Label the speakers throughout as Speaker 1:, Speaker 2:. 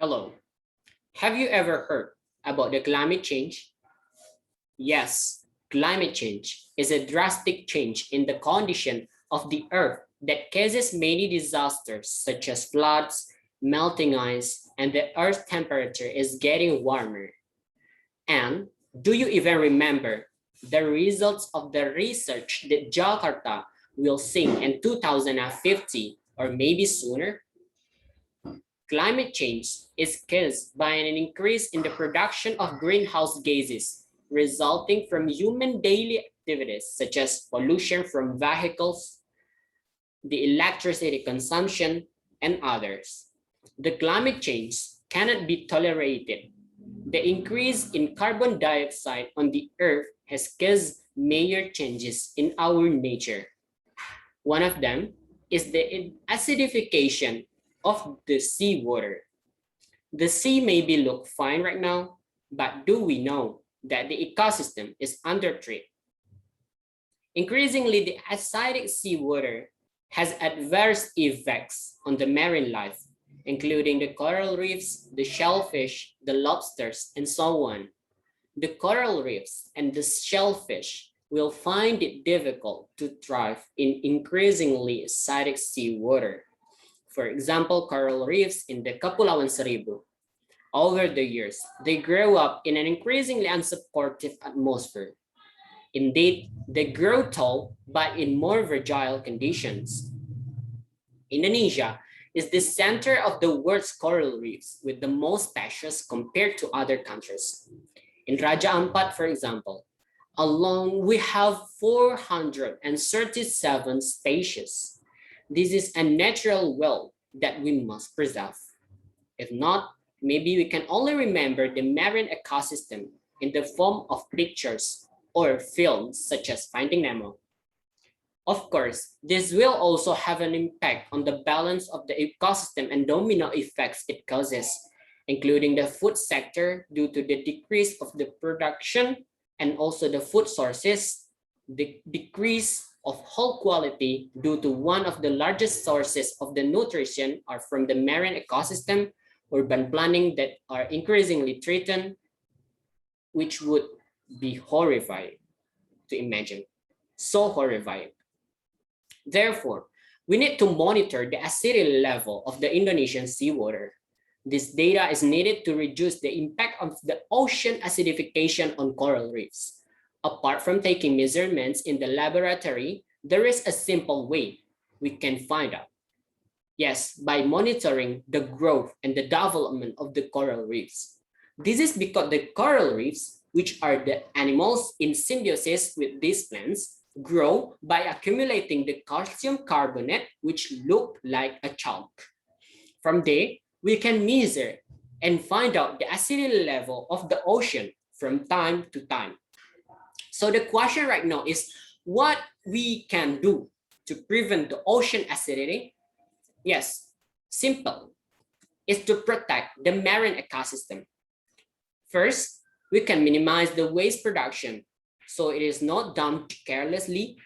Speaker 1: Hello. Have you ever heard about the climate change? Yes, climate change is a drastic change in the condition of the earth that causes many disasters such as floods, melting ice, and the earth's temperature is getting warmer. And do you even remember the results of the research that Jakarta will sink in 2050 or maybe sooner? Climate change is caused by an increase in the production of greenhouse gases resulting from human daily activities such as pollution from vehicles, the electricity consumption, and others. The climate change cannot be tolerated. The increase in carbon dioxide on the earth has caused major changes in our nature. One of them is the acidification of the seawater. The sea maybe look fine right now, but do we know that the ecosystem is under threat? Increasingly, the acidic seawater has adverse effects on the marine life, including the coral reefs, the shellfish, the lobsters, and so on. The coral reefs and the shellfish will find it difficult to thrive in increasingly acidic seawater. For example, coral reefs in the Kepulauan Seribu. Over the years, they grow up in an increasingly unsupportive atmosphere. Indeed, they grow tall, but in more fragile conditions. Indonesia is the center of the world's coral reefs with the most species compared to other countries. In Raja Ampat, for example, alone we have 437 species. This is a natural world that we must preserve. If not, maybe we can only remember the marine ecosystem in the form of pictures or films such as Finding Nemo. Of course, this will also have an impact on the balance of the ecosystem and domino effects it causes, including the food sector due to the decrease of the production and also the food sources, the decrease of whole quality due to one of the largest sources of the nutrition are from the marine ecosystem, urban planning that are increasingly threatened, which would be horrifying to imagine, so horrifying. Therefore, we need to monitor the acidity level of the Indonesian seawater. This data is needed to reduce the impact of the ocean acidification on coral reefs. Apart from taking measurements in the laboratory, there is a simple way we can find out. Yes, by monitoring the growth and the development of the coral reefs. This is because the coral reefs, which are the animals in symbiosis with these plants, grow by accumulating the calcium carbonate, which look like a chalk. From there, we can measure and find out the acidity level of the ocean from time to time. So the question right now is what we can do to prevent the ocean acidity. Yes, simple, is to protect the marine ecosystem. First, we can minimize the waste production so it is not dumped carelessly.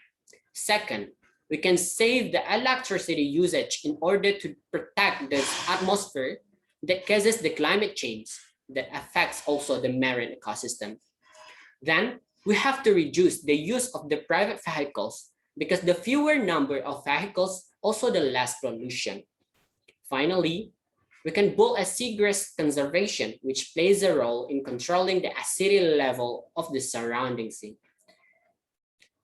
Speaker 1: Second, we can save the electricity usage in order to protect the atmosphere that causes the climate change that affects also the marine ecosystem. Then we have to reduce the use of the private vehicles because the fewer number of vehicles, also the less pollution. Finally, we can build a seagrass conservation, which plays a role in controlling the acidity level of the surrounding sea.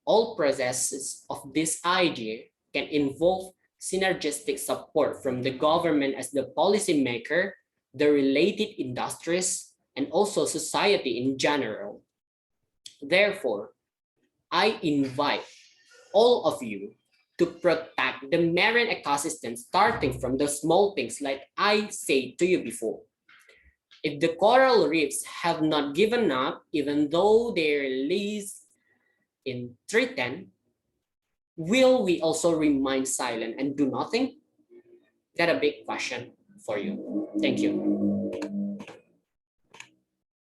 Speaker 1: All processes of this idea can involve synergistic support from the government as the policymaker, the related industries, and also society in general. Therefore, I invite all of you to protect the marine ecosystem starting from the small things like I said to you before. If the coral reefs have not given up, even though they're released in 310, will we also remain silent and do nothing? That's a big question for you. Thank you.